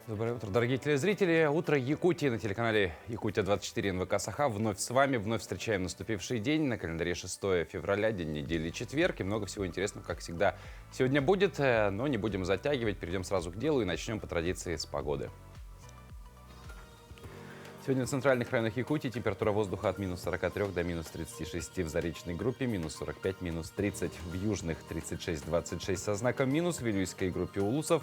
Доброе утро, дорогие телезрители. Утро Якутии на телеканале Якутия-24 НВК Саха. Вновь с вами, вновь встречаем наступивший день. На календаре 6 февраля, день недели, четверг. И много всего интересного, как всегда, сегодня будет. Но не будем затягивать, перейдем сразу к делу и начнем по традиции с погоды. Сегодня в центральных районах Якутии температура воздуха от минус 43 до минус 36 в заречной группе, минус 45, минус 30 в южных, 36-26 со знаком минус, в Вилюйской группе улусов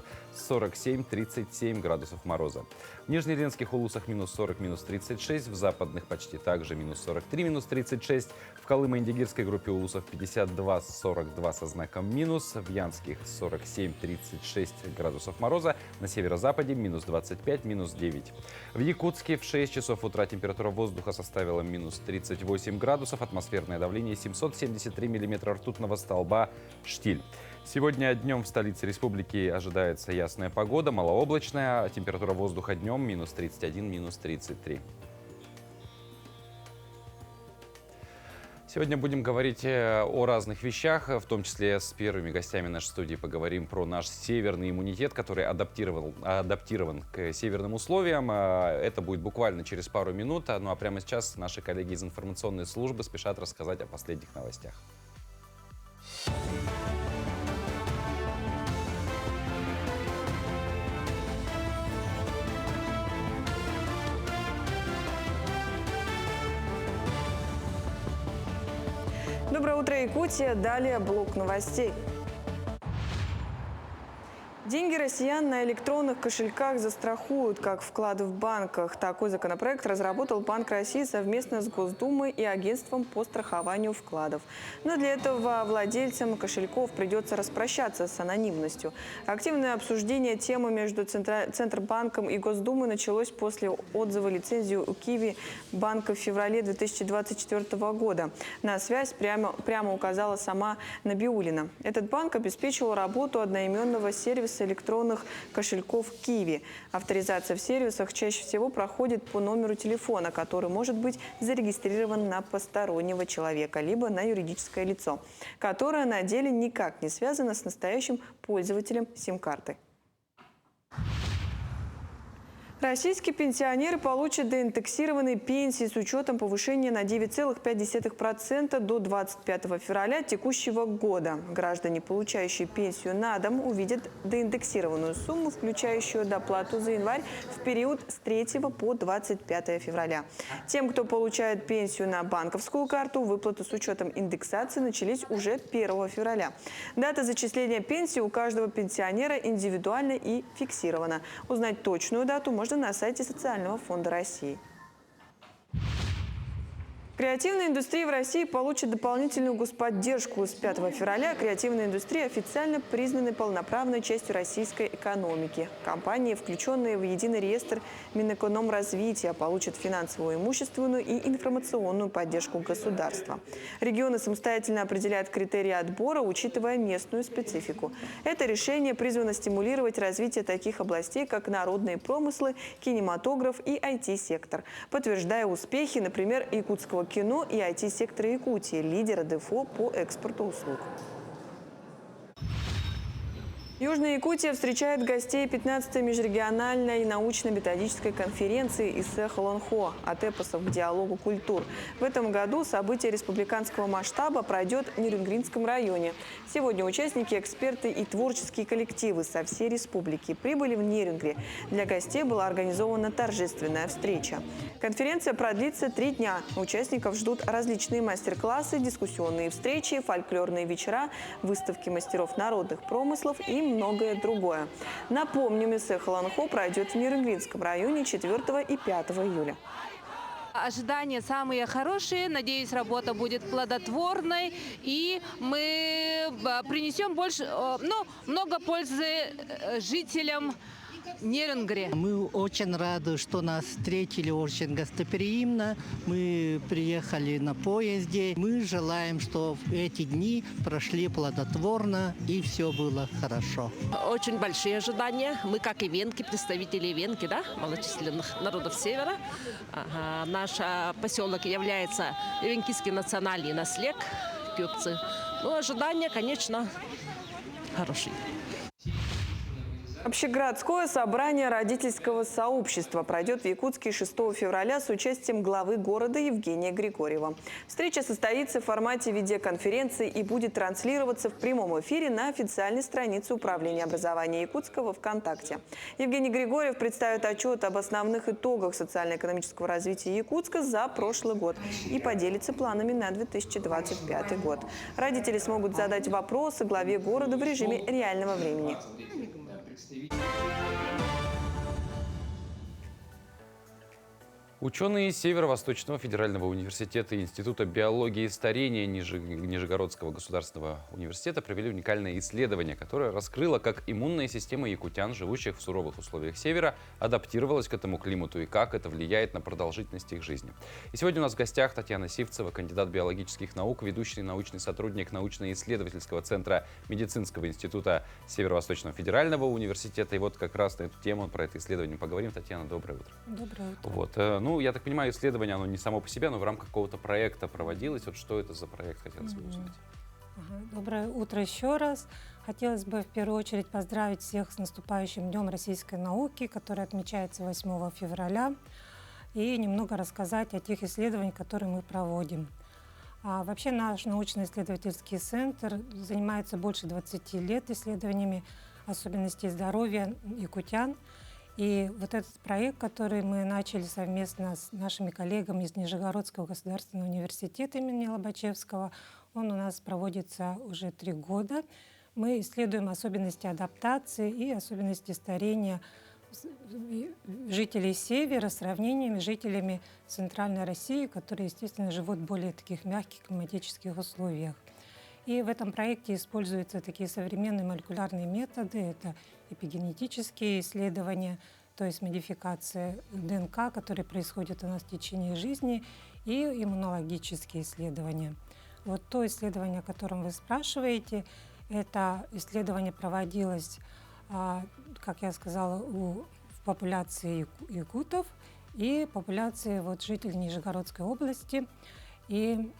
47-37 градусов мороза. В Нижнеленских улусах минус 40, минус 36, в западных почти так же минус 43, минус 36, в Колымо-Индигирской группе улусов 52-42 со знаком минус, в Янских 47-36 градусов мороза, на северо-западе минус 25, минус 9. В Якутске в 6 часов утра температура воздуха составила минус 38 градусов, атмосферное давление 773 миллиметра ртутного столба «Штиль». Сегодня днем в столице республики ожидается ясная погода, малооблачная, температура воздуха днем минус 31, минус 33. Сегодня будем говорить о разных вещах, в том числе с первыми гостями нашей студии поговорим про наш северный иммунитет, который адаптирован к северным условиям. Это будет буквально через пару минут. Ну а прямо сейчас наши коллеги из информационной службы спешат рассказать о последних новостях. Доброе утро, Якутия. Далее блок новостей. Деньги россиян на электронных кошельках застрахуют, как вклады в банках. Такой законопроект разработал Банк России совместно с Госдумой и Агентством по страхованию вкладов. Но для этого владельцам кошельков придется распрощаться с анонимностью. Активное обсуждение темы между Центробанком и Госдумой началось после отзыва лицензии у Киви банка в феврале 2024 года. На связь прямо указала сама Набиуллина. Этот банк обеспечивал работу одноименного сервиса электронных кошельков Киви. Авторизация в сервисах чаще всего проходит по номеру телефона, который может быть зарегистрирован на постороннего человека, либо на юридическое лицо, которое на деле никак не связано с настоящим пользователем сим-карты. Российские пенсионеры получат доиндексированные пенсии с учетом повышения на 9,5% до 25 февраля текущего года. Граждане, получающие пенсию на дом, увидят доиндексированную сумму, включающую доплату за январь в период с 3 по 25 февраля. Тем, кто получает пенсию на банковскую карту, выплаты с учетом индексации начались уже 1 февраля. Дата зачисления пенсии у каждого пенсионера индивидуальна и фиксирована. Узнать точную дату можно на сайте Социального фонда России. Креативная индустрия в России получит дополнительную господдержку. С 5 февраля креативная индустрия официально признана полноправной частью российской экономики. Компании, включенные в единый реестр Минэкономразвития, получат финансовую, имущественную и информационную поддержку государства. Регионы самостоятельно определяют критерии отбора, учитывая местную специфику. Это решение призвано стимулировать развитие таких областей, как народные промыслы, кинематограф и IT-сектор, подтверждая успехи, например, якутского кино и IT-сектора Якутии, лидера ДФО по экспорту услуг. Южная Якутия встречает гостей 15-й межрегиональной научно-методической конференции ИСЭ-Холонхо «От эпосов к диалогу культур». В этом году событие республиканского масштаба пройдет в Нерюнгринском районе. Сегодня участники, эксперты и творческие коллективы со всей республики прибыли в Нерюнгри. Для гостей была организована торжественная встреча. Конференция продлится 3 дня. Участников ждут различные мастер-классы, дискуссионные встречи, фольклорные вечера, выставки мастеров народных промыслов и многое другое. Напомним, ИСЭ-Холонхо пройдет в Нерюнгринском районе 4 и 5 июля. Ожидания самые хорошие. Надеюсь, работа будет плодотворной, и мы принесем много пользы жителям Нерюнгри. Мы очень рады, что нас встретили очень гостеприимно. Мы приехали на поезде. Мы желаем, чтобы эти дни прошли плодотворно и все было хорошо. Очень большие ожидания. Мы, как и венки, представители венки, да, малочисленных народов Севера. Наш поселок является венкийский национальный наследник, Кюкцы. Ну, ожидания, конечно, хорошие. Общегородское собрание родительского сообщества пройдет в Якутске 6 февраля с участием главы города Евгения Григорьева. Встреча состоится в формате видеоконференции и будет транслироваться в прямом эфире на официальной странице Управления образования Якутска во ВКонтакте. Евгений Григорьев представит отчет об основных итогах социально-экономического развития Якутска за прошлый год и поделится планами на 2025 год. Родители смогут задать вопросы главе города в режиме реального времени. Ученые Северо-Восточного федерального университета и Института биологии и старения Нижегородского государственного университета провели уникальное исследование, которое раскрыло, как иммунная система якутян, живущих в суровых условиях Севера, адаптировалась к этому климату и как это влияет на продолжительность их жизни. И сегодня у нас в гостях Татьяна Сивцева, кандидат биологических наук, ведущий научный сотрудник научно-исследовательского центра Медицинского института Северо-Восточного федерального университета. И вот как раз на эту тему, про это исследование поговорим. Татьяна, доброе утро. Доброе утро. Вот. Я так понимаю, исследование, оно не само по себе, но в рамках какого-то проекта проводилось. Вот что это за проект, хотелось бы узнать. Доброе утро еще раз. Хотелось бы в первую очередь поздравить всех с наступающим Днем российской науки, который отмечается 8 февраля, и немного рассказать о тех исследованиях, которые мы проводим. Вообще наш научно-исследовательский центр занимается больше 20 лет исследованиями особенностей здоровья якутян. И вот этот проект, который мы начали совместно с нашими коллегами из Нижегородского государственного университета имени Лобачевского, он у нас проводится уже 3 года. Мы исследуем особенности адаптации и особенности старения жителей Севера с сравнениями с жителями Центральной России, которые, естественно, живут в более таких мягких климатических условиях. И в этом проекте используются такие современные молекулярные методы. Это эпигенетические исследования, то есть модификация ДНК, которые происходят у нас в течение жизни, и иммунологические исследования. Вот то исследование, о котором вы спрашиваете, это исследование проводилось, как я сказала, в популяции якутов и популяции жителей Нижегородской области. И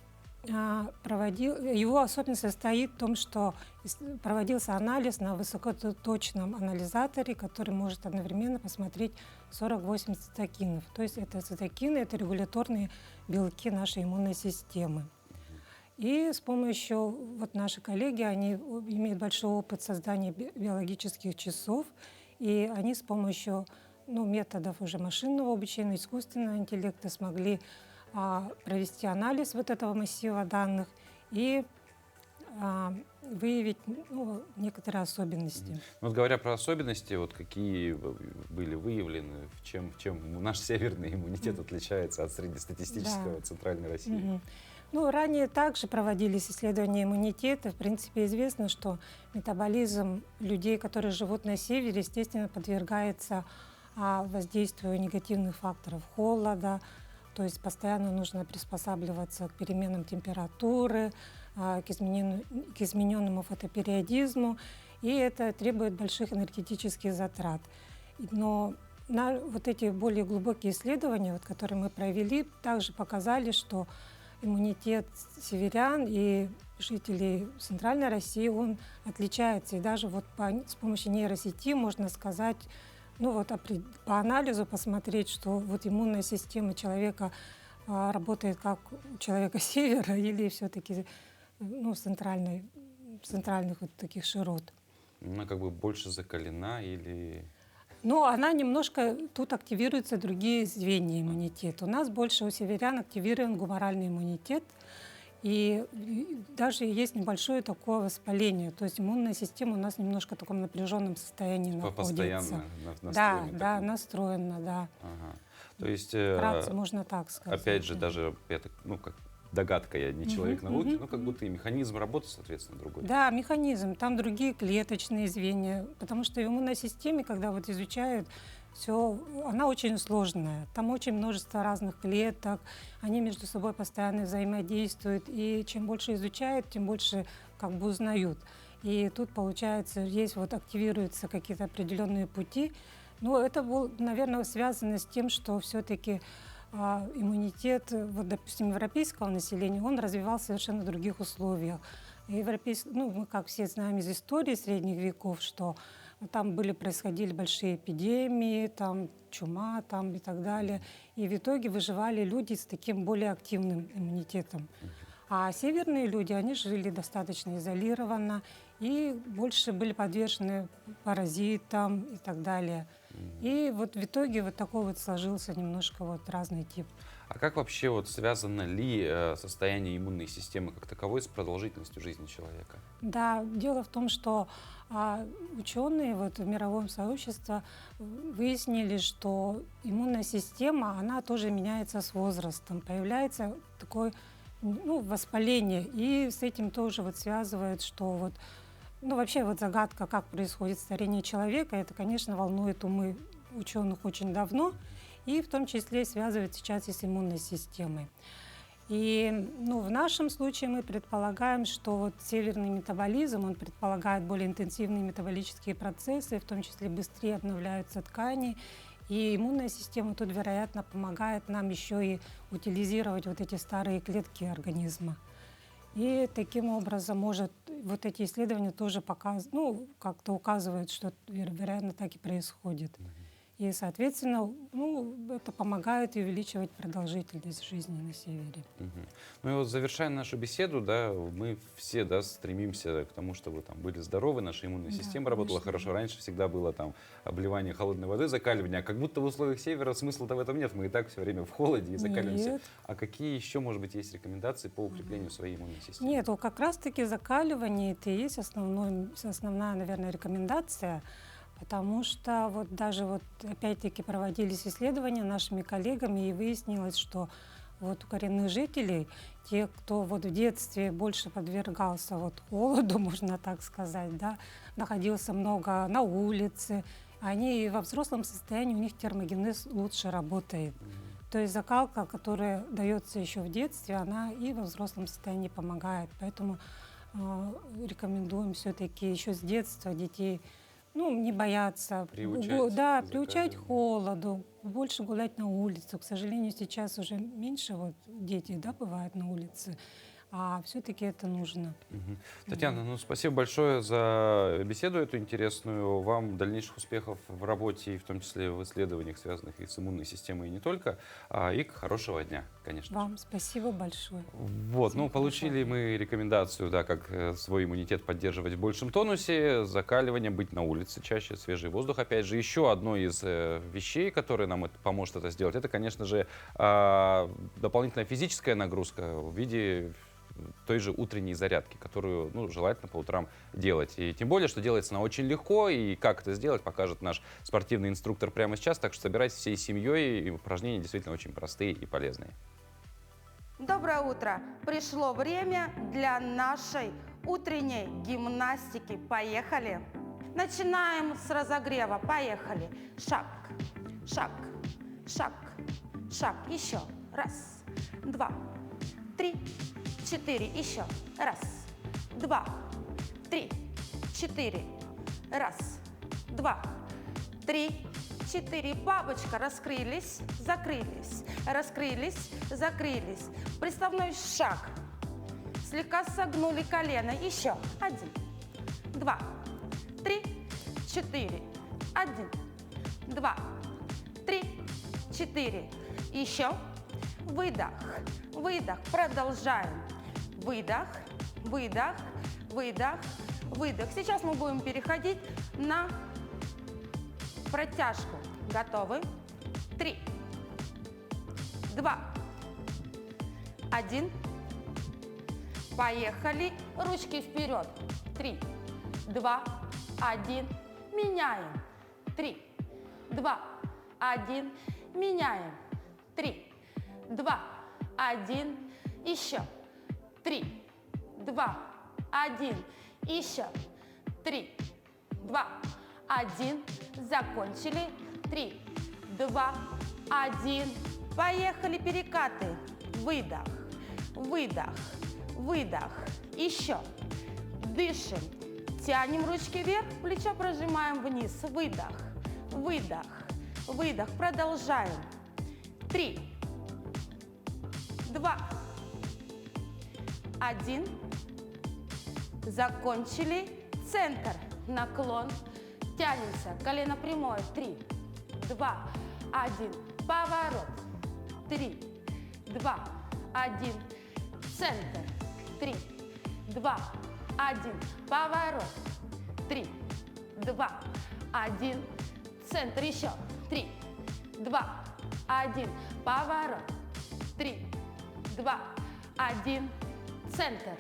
его особенность состоит в том, что проводился анализ на высокоточном анализаторе, который может одновременно посмотреть 48 цитокинов. То есть это цитокины, это регуляторные белки нашей иммунной системы. И с помощью, наши коллеги, они имеют большой опыт создания биологических часов, и они с помощью методов уже машинного обучения, искусственного интеллекта смогли провести анализ этого массива данных и выявить некоторые особенности. Говоря про особенности, какие были выявлены, чем наш северный иммунитет отличается от среднестатистического Центральной России? Ранее также проводились исследования иммунитета. В принципе, известно, что метаболизм людей, которые живут на севере, естественно, подвергается воздействию негативных факторов холода. То есть постоянно нужно приспосабливаться к переменам температуры, к измененному фотопериодизму, и это требует больших энергетических затрат. Но эти более глубокие исследования, которые мы провели, также показали, что иммунитет северян и жителей Центральной России, он отличается. И даже с помощью нейросети можно сказать, по анализу посмотреть, что иммунная система человека работает как у человека севера или все-таки центральных таких широт. Она больше закалена или... Она немножко, тут активируются другие звенья иммунитета. У нас больше у северян активирован гуморальный иммунитет, и даже есть небольшое такое воспаление. То есть иммунная система у нас немножко в таком напряженном состоянии находится. Постоянно настроена. Да, настроена, да. Ага. То есть, вкратце можно так сказать. Опять же, даже как догадка, я не человек науки, но как будто и механизм работы, соответственно, другой. Да, механизм, там другие клеточные звенья, потому что в иммунной системе, когда изучают, все, она очень сложная. Там очень множество разных клеток, они между собой постоянно взаимодействуют, и чем больше изучают, тем больше узнают. И тут, получается, есть активируются какие-то определенные пути. Но это было, наверное, связано с тем, что все-таки иммунитет, допустим, европейского населения, он развивался в совершенно других условиях. Мы, как все знаем из истории средних веков, что там происходили большие эпидемии, там чума там, и так далее. И в итоге выживали люди с таким более активным иммунитетом. А северные люди, они жили достаточно изолированно и больше были подвержены паразитам и так далее. И вот в итоге вот такой вот сложился немножко вот разный тип. А как вообще вот связано ли состояние иммунной системы как таковой с продолжительностью жизни человека? Да, дело в том, что ученые вот, в мировом сообществе выяснили, что иммунная система, она тоже меняется с возрастом. Появляется такое воспаление. И с этим тоже вот связывают, что вот, вообще вот загадка, как происходит старение человека, это, конечно, волнует умы ученых очень давно. И в том числе связывает сейчас и с иммунной системой. И в нашем случае мы предполагаем, что вот северный метаболизм, он предполагает более интенсивные метаболические процессы, в том числе быстрее обновляются ткани. И иммунная система тут, вероятно, помогает нам еще и утилизировать вот эти старые клетки организма. И таким образом, может, вот эти исследования тоже показывают, как-то указывают, что, вероятно, так и происходит. И, соответственно, это помогает увеличивать продолжительность жизни на севере. Ну и вот завершая нашу беседу, да, мы все, да, стремимся к тому, чтобы там были здоровы, наша иммунная система работала хорошо. Раньше всегда было там обливание холодной воды, закаливание, а как будто в условиях севера смысла-то в этом нет. Мы и так все время в холоде и закаливаемся. Нет. А какие еще, может быть, есть рекомендации по укреплению своей иммунной системы? Нет, как раз-таки закаливание это и есть основная, наверное, рекомендация. Потому что вот даже вот опять-таки проводились исследования нашими коллегами, и выяснилось, что вот у коренных жителей, те, кто вот в детстве больше подвергался вот холоду, можно так сказать, да, находился много на улице, они во взрослом состоянии, у них термогенез лучше работает. То есть закалка, которая дается еще в детстве, она и во взрослом состоянии помогает. Поэтому рекомендуем все-таки еще с детства детей не бояться, приучать к холоду, больше гулять на улицу. К сожалению, сейчас уже меньше вот дети, бывают на улице, а все-таки это нужно. Татьяна, спасибо большое за беседу эту интересную. Вам дальнейших успехов в работе, и в том числе в исследованиях, связанных и с иммунной системой, и не только. И хорошего дня, конечно. Вам спасибо большое. Вот, получили мы рекомендацию, как свой иммунитет поддерживать в большем тонусе, закаливание, быть на улице чаще, свежий воздух. Опять же, еще одно из вещей, которое нам поможет это сделать, это, конечно же, дополнительная физическая нагрузка в виде той же утренней зарядки, которую желательно по утрам делать. И тем более, что делается она очень легко, и как это сделать, покажет наш спортивный инструктор прямо сейчас. Так что собирайтесь всей семьей, и упражнения действительно очень простые и полезные. Доброе утро! Пришло время для нашей утренней гимнастики. Поехали! Начинаем с разогрева. Поехали! Шаг, шаг, шаг, шаг. Еще. Раз, два, три, 4. Еще. Раз, два, три, 4. Раз, два, три, 4. Бабочка. Раскрылись, закрылись. Раскрылись, закрылись. Приставной шаг. Слегка согнули колено. Еще. 1, 2, 3, 4. 1, 2, 3, 4. Еще. Выдох, выдох. Продолжаем. Выдох, выдох, выдох, выдох. Сейчас мы будем переходить на протяжку. Готовы? 3, 2, 1. Поехали. Ручки вперед. 3, 2, 1. Меняем. 3, 2, 1. Меняем. 3, 2, 1. Еще. 3, 2, 1. Еще. 3, 2, 1. Закончили. 3, 2, 1. Поехали. Перекаты. Выдох, выдох, выдох. Еще. Дышим. Тянем ручки вверх, плечо прожимаем вниз. Выдох, выдох, выдох. Продолжаем. 3, 2, 1. Закончили. Центр. Наклон. Тянемся. Колено прямое. 3, 2, 1. Поворот. 3, 2, 1. Центр. 3, 2, 1. Поворот. 3, 2, 1. Центр. Еще. 3, 2, 1. Поворот. 3, 2, 1. Центр.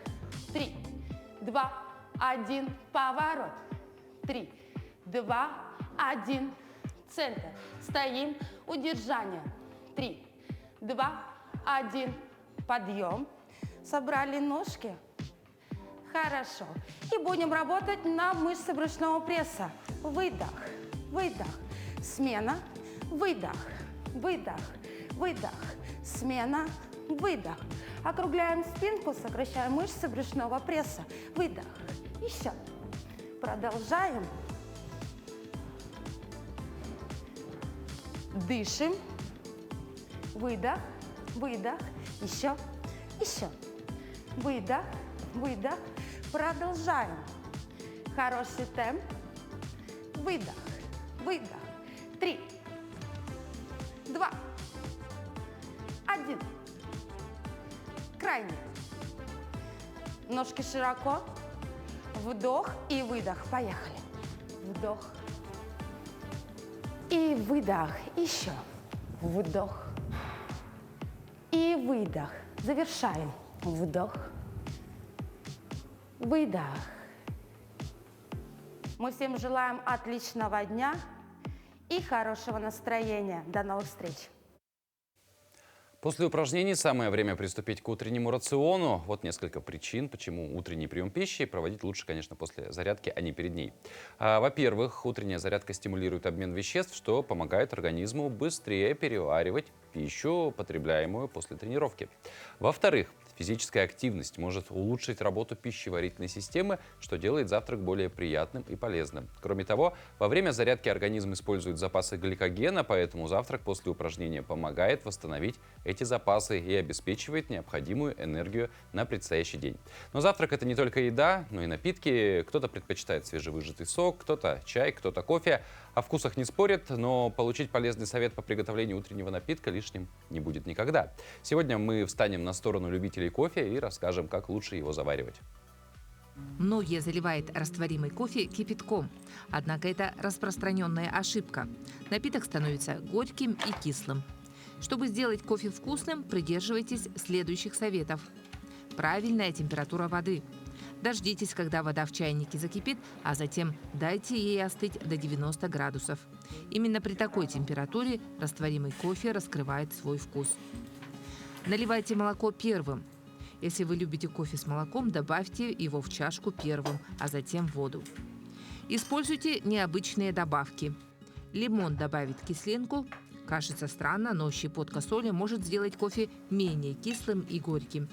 3, 2, 1. Поворот. 3, 2, 1. Центр. Стоим. Удержание. 3, 2, 1. Подъем. Собрали ножки. Хорошо. И будем работать на мышцы брюшного пресса. Выдох, выдох. Смена. Выдох, выдох, выдох. Смена. Выдох. Округляем спинку, сокращаем мышцы брюшного пресса. Выдох. Еще. Продолжаем. Дышим. Выдох, выдох. Еще, еще. Выдох, выдох. Продолжаем. Хороший темп. Выдох, выдох. 3, 2, 1. Крайне. Ножки широко. Вдох и выдох. Поехали. Вдох. И выдох. Еще. Вдох. И выдох. Завершаем. Вдох. Выдох. Мы всем желаем отличного дня и хорошего настроения. До новых встреч. После упражнений самое время приступить к утреннему рациону. Вот несколько причин, почему утренний прием пищи проводить лучше, конечно, после зарядки, а не перед ней. Во-первых, утренняя зарядка стимулирует обмен веществ, что помогает организму быстрее переваривать пищу, потребляемую после тренировки. Во-вторых, физическая активность может улучшить работу пищеварительной системы, что делает завтрак более приятным и полезным. Кроме того, во время зарядки организм использует запасы гликогена, поэтому завтрак после упражнения помогает восстановить эти запасы и обеспечивает необходимую энергию на предстоящий день. Но завтрак — это не только еда, но и напитки. Кто-то предпочитает свежевыжатый сок, кто-то чай, кто-то кофе. О вкусах не спорят, но получить полезный совет по приготовлению утреннего напитка лишним не будет никогда. Сегодня мы встанем на сторону любителей кофе и расскажем, как лучше его заваривать. Многие заливают растворимый кофе кипятком. Однако это распространенная ошибка. Напиток становится горьким и кислым. Чтобы сделать кофе вкусным, придерживайтесь следующих советов. Правильная температура воды. Дождитесь, когда вода в чайнике закипит, а затем дайте ей остыть до 90 градусов. Именно при такой температуре растворимый кофе раскрывает свой вкус. Наливайте молоко первым. Если вы любите кофе с молоком, добавьте его в чашку первым, а затем воду. Используйте необычные добавки. Лимон добавит кислинку. Кажется странно, но щепотка соли может сделать кофе менее кислым и горьким.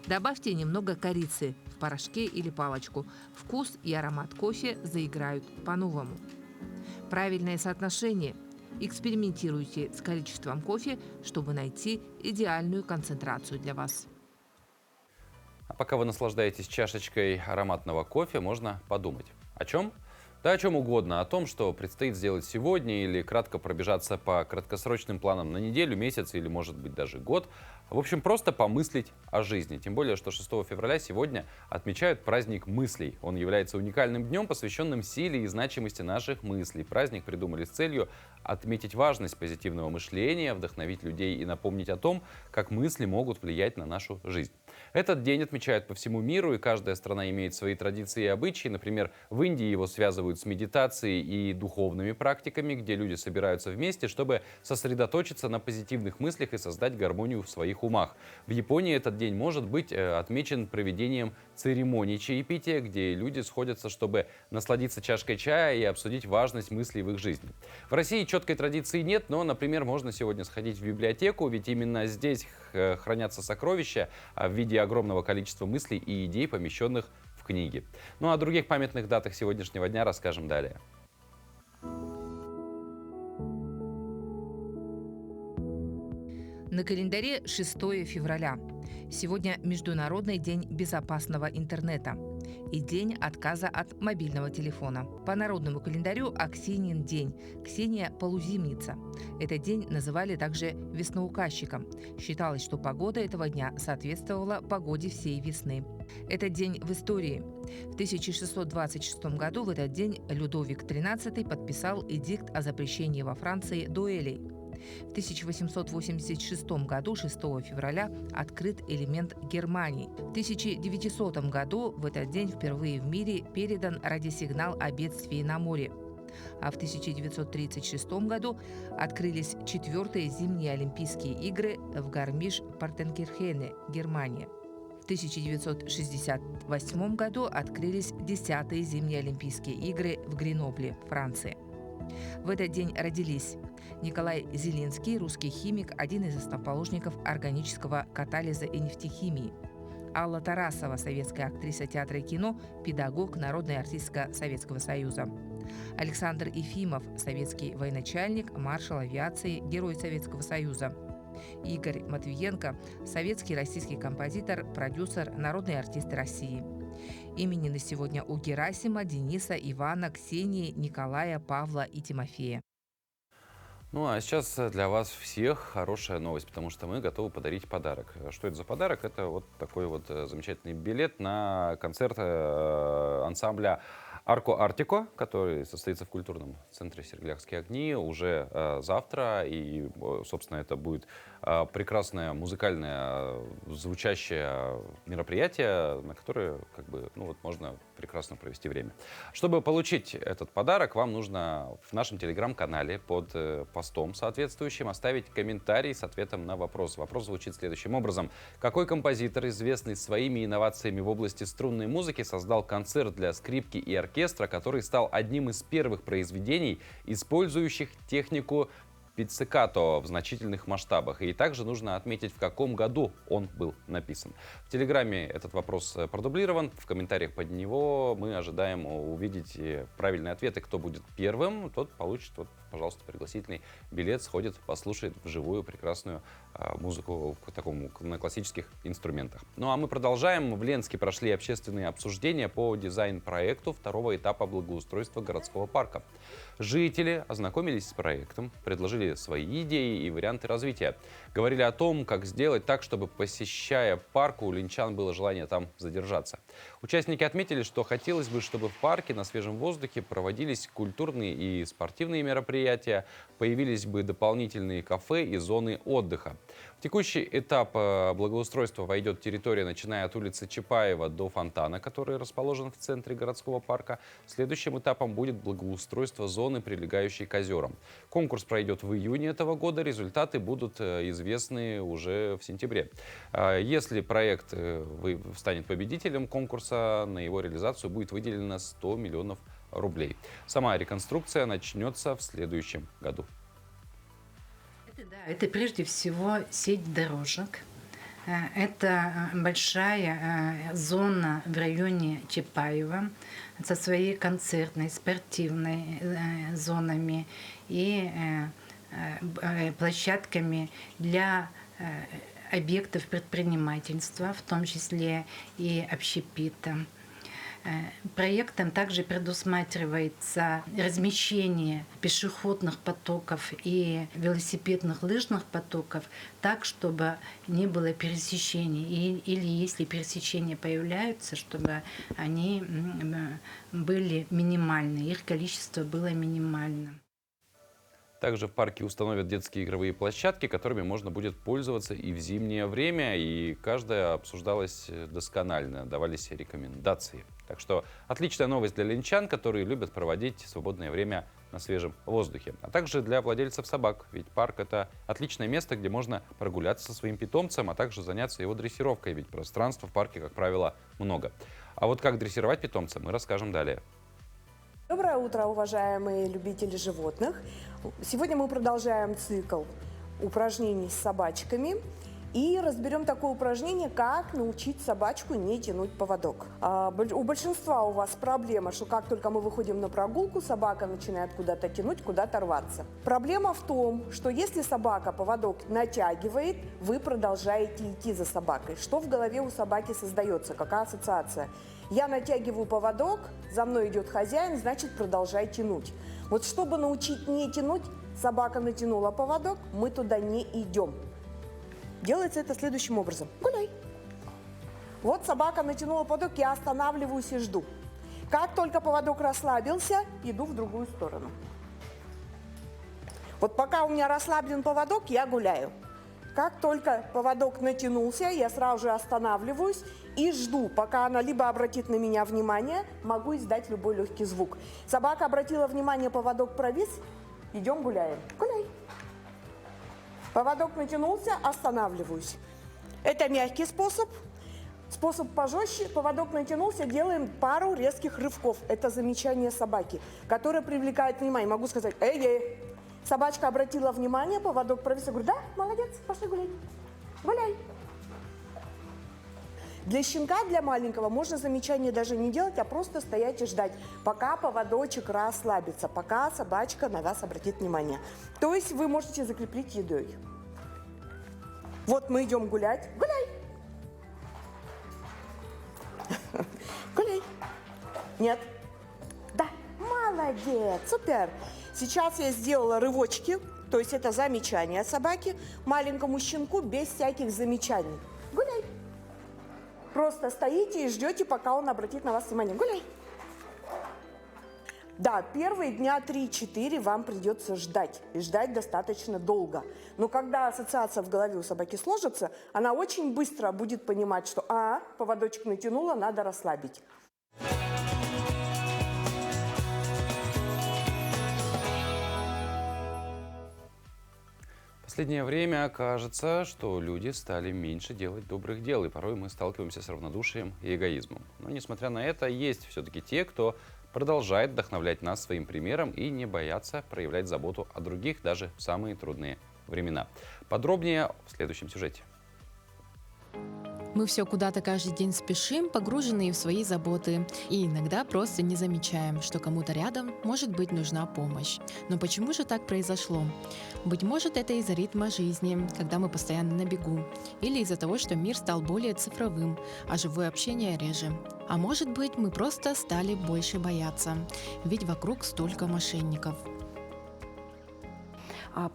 Добавьте немного корицы в порошке или палочку. Вкус и аромат кофе заиграют по-новому. Правильное соотношение. Экспериментируйте с количеством кофе, чтобы найти идеальную концентрацию для вас. А пока вы наслаждаетесь чашечкой ароматного кофе, можно подумать. О чем? Да о чем угодно. О том, что предстоит сделать сегодня, или кратко пробежаться по краткосрочным планам на неделю, месяц или, может быть, даже год. В общем, просто помыслить о жизни. Тем более, что 6 февраля сегодня отмечают праздник мыслей. Он является уникальным днем, посвященным силе и значимости наших мыслей. Праздник придумали с целью отметить важность позитивного мышления, вдохновить людей и напомнить о том, как мысли могут влиять на нашу жизнь. Этот день отмечают по всему миру, и каждая страна имеет свои традиции и обычаи. Например, в Индии его связывают с медитацией и духовными практиками, где люди собираются вместе, чтобы сосредоточиться на позитивных мыслях и создать гармонию в своих умах. В Японии этот день может быть отмечен проведением церемоний чаепития, где люди сходятся, чтобы насладиться чашкой чая и обсудить важность мыслей в их жизни. В России четкой традиции нет, но, например, можно сегодня сходить в библиотеку, ведь именно здесь хранятся сокровища в виде огромного количества мыслей и идей, помещенных в книги. Ну а о других памятных датах сегодняшнего дня расскажем далее. На календаре 6 февраля. Сегодня Международный день безопасного интернета и день отказа от мобильного телефона. По народному календарю Аксинин день, Ксения – полузимница. Этот день называли также весноуказчиком. Считалось, что погода этого дня соответствовала погоде всей весны. Этот день в истории. В 1626 году в этот день Людовик XIII подписал эдикт о запрещении во Франции дуэлей. В 1886 году, 6 февраля, открыт элемент Германии. В 1900 году в этот день впервые в мире передан радиосигнал о бедствии на море. А в 1936 году открылись 4-е зимние Олимпийские игры в Гармиш-Партенкирхене, Германия. В 1968 году открылись 10-е зимние Олимпийские игры в Гренобле, Франции. В этот день родились Николай Зеленский, русский химик, один из основоположников органического катализа и нефтехимии. Алла Тарасова, советская актриса театра и кино, педагог, народная артистка Советского Союза. Александр Ефимов, советский военачальник, маршал авиации, герой Советского Союза. Игорь Матвиенко, советский российский композитор, продюсер, народный артист России. Именины сегодня у Герасима, Дениса, Ивана, Ксении, Николая, Павла и Тимофея. Ну а сейчас для вас всех хорошая новость, потому что мы готовы подарить подарок. Что это за подарок? Это вот такой вот замечательный билет на концерт ансамбля Арко Артико, который состоится в культурном центре «Сереглякские огни» уже завтра. И, собственно, это будет прекрасное музыкальное звучащее мероприятие, на которое можно прекрасно провести время. Чтобы получить этот подарок, вам нужно в нашем телеграм-канале под постом соответствующим оставить комментарий с ответом на вопрос. Вопрос звучит следующим образом. Какой композитор, известный своими инновациями в области струнной музыки, создал концерт для скрипки и оркестра, который стал одним из первых произведений, использующих технику пиццикато в значительных масштабах? И также нужно отметить, в каком году он был написан. В Телеграме этот вопрос продублирован. В комментариях под него мы ожидаем увидеть правильные ответы. Кто будет первым, тот получит, пожалуйста, пригласительный билет, сходит, послушает вживую прекрасную музыку на классических инструментах. Ну а мы продолжаем. В Ленске прошли общественные обсуждения по дизайн-проекту второго этапа благоустройства городского парка. Жители ознакомились с проектом, предложили свои идеи и варианты развития. Говорили о том, как сделать так, чтобы, посещая парк, у ленчан было желание там задержаться. Участники отметили, что хотелось бы, чтобы в парке на свежем воздухе проводились культурные и спортивные мероприятия, появились бы дополнительные кафе и зоны отдыха. В текущий этап благоустройства войдет территория, начиная от улицы Чапаева до фонтана, который расположен в центре городского парка. Следующим этапом будет благоустройство зоны, прилегающей к озерам. Конкурс пройдет в июне этого года, результаты будут известны уже в сентябре. Если проект станет победителем конкурса, на его реализацию будет выделено 100 миллионов рублей. Сама реконструкция начнется в следующем году. Это прежде всего сеть дорожек. Это большая зона в районе Чапаева со своей концертной, спортивной зонами и площадками для объектов предпринимательства, в том числе и общепита. Проектом также предусматривается размещение пешеходных потоков и велосипедных лыжных потоков так, чтобы не было пересечений. Или если пересечения появляются, чтобы они были минимальны, их количество было минимальным. Также в парке установят детские игровые площадки, которыми можно будет пользоваться и в зимнее время. И каждая обсуждалась досконально, давались рекомендации. Так что отличная новость для ленчан, которые любят проводить свободное время на свежем воздухе. А также для владельцев собак. Ведь парк — это отличное место, где можно прогуляться со своим питомцем, а также заняться его дрессировкой. Ведь пространства в парке, как правило, много. А вот как дрессировать питомца, мы расскажем далее. Доброе утро, уважаемые любители животных. Сегодня мы продолжаем цикл упражнений с собачками. И разберем такое упражнение, как научить собачку не тянуть поводок. У большинства у вас проблема, что как только мы выходим на прогулку, собака начинает куда-то тянуть, куда-то рваться. Проблема в том, что если собака поводок натягивает, вы продолжаете идти за собакой. Что в голове у собаки создается? Какая ассоциация? Я натягиваю поводок, за мной идет хозяин, значит продолжай тянуть. Вот чтобы научить не тянуть, собака натянула поводок, мы туда не идем. Делается это следующим образом. Гуляй. Вот собака натянула поводок, я останавливаюсь и жду. Как только поводок расслабился, иду в другую сторону. Вот пока у меня расслаблен поводок, я гуляю. Как только поводок натянулся, я сразу же останавливаюсь и жду, пока она либо обратит на меня внимание, могу издать любой легкий звук. Собака обратила внимание, поводок провис, идем гуляем. Гуляй. Поводок натянулся, останавливаюсь. Это мягкий способ. Способ пожестче. Поводок натянулся, делаем пару резких рывков. Это замечание собаки, которое привлекает внимание. Могу сказать, эй-эй. Собачка обратила внимание, поводок провис. Я говорю, да, молодец, пошли гулять. Гуляй. Для щенка, для маленького можно замечание даже не делать, а просто стоять и ждать, пока поводочек расслабится, пока собачка на вас обратит внимание. То есть вы можете закрепить едой. Вот мы идем гулять. Гуляй. Гуляй. Нет. Да. Молодец. Супер. Сейчас я сделала рывочки, то есть это замечание собаки маленькому щенку без всяких замечаний. Гуляй. Просто стоите и ждете, пока он обратит на вас внимание. Гуляй. Да, первые дня 3-4 вам придется ждать. И ждать достаточно долго. Но когда ассоциация в голове у собаки сложится, она очень быстро будет понимать, что поводочек натянула, надо расслабить. В последнее время кажется, что люди стали меньше делать добрых дел, и порой мы сталкиваемся с равнодушием и эгоизмом. Но, несмотря на это, есть все-таки те, кто продолжает вдохновлять нас своим примером и не боятся проявлять заботу о других даже в самые трудные времена. Подробнее в следующем сюжете. Мы все куда-то каждый день спешим, погруженные в свои заботы, и иногда просто не замечаем, что кому-то рядом может быть нужна помощь. Но почему же так произошло? Быть может, это из-за ритма жизни, когда мы постоянно на бегу, или из-за того, что мир стал более цифровым, а живое общение реже. А может быть, мы просто стали больше бояться, ведь вокруг столько мошенников.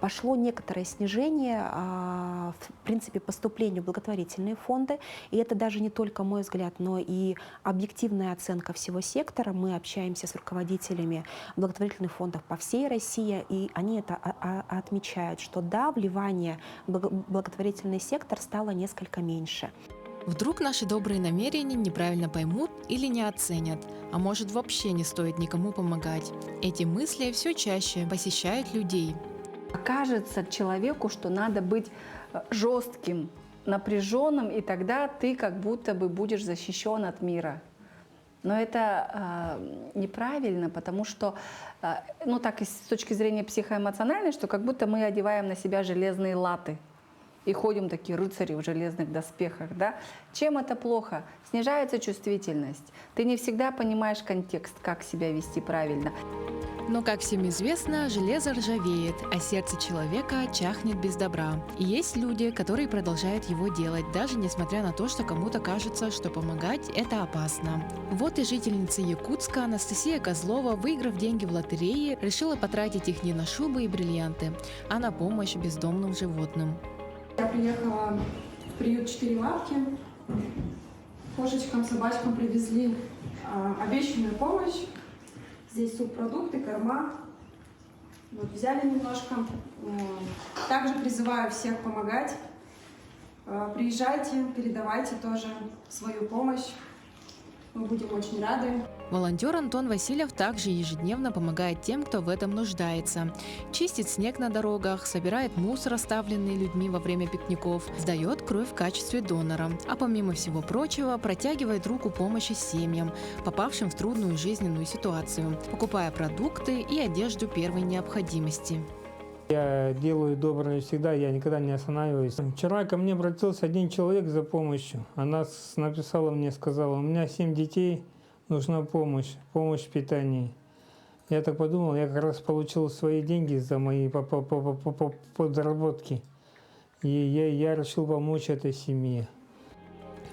Пошло некоторое снижение, в принципе, поступлений в благотворительные фонды. И это даже не только мой взгляд, но и объективная оценка всего сектора. Мы общаемся с руководителями благотворительных фондов по всей России, и они это отмечают, что да, вливание в благотворительный сектор стало несколько меньше. Вдруг наши добрые намерения неправильно поймут или не оценят, а может вообще не стоит никому помогать. Эти мысли все чаще посещают людей. Кажется человеку, что надо быть жестким, напряженным, и тогда ты как будто бы будешь защищен от мира. Но это неправильно, потому что, ну так и с точки зрения психоэмоциональной, что как будто мы одеваем на себя железные латы и ходим такие рыцари в железных доспехах. Да? Чем это плохо? Снижается чувствительность. Ты не всегда понимаешь контекст, как себя вести правильно. Но, как всем известно, железо ржавеет, а сердце человека чахнет без добра. И есть люди, которые продолжают его делать, даже несмотря на то, что кому-то кажется, что помогать – это опасно. Вот и жительница Якутска Анастасия Козлова, выиграв деньги в лотерее, решила потратить их не на шубы и бриллианты, а на помощь бездомным животным. Я приехала в приют «Четыре лапки». Кошечкам, собачкам привезли обещанную помощь. Здесь субпродукты, корма. Вот, взяли немножко. Также призываю всех помогать. Приезжайте, передавайте тоже свою помощь. Мы будем очень рады. Волонтер Антон Васильев также ежедневно помогает тем, кто в этом нуждается. Чистит снег на дорогах, собирает мусор, оставленный людьми во время пикников, сдает кровь в качестве донора. А помимо всего прочего, протягивает руку помощи семьям, попавшим в трудную жизненную ситуацию, покупая продукты и одежду первой необходимости. Я делаю доброе всегда, я никогда не останавливаюсь. Вчера ко мне обратился один человек за помощью. Она написала мне, сказала: у меня 7 детей, нужна помощь в питании. Я так подумал, я как раз получил свои деньги за мои подработки. И я решил помочь этой семье.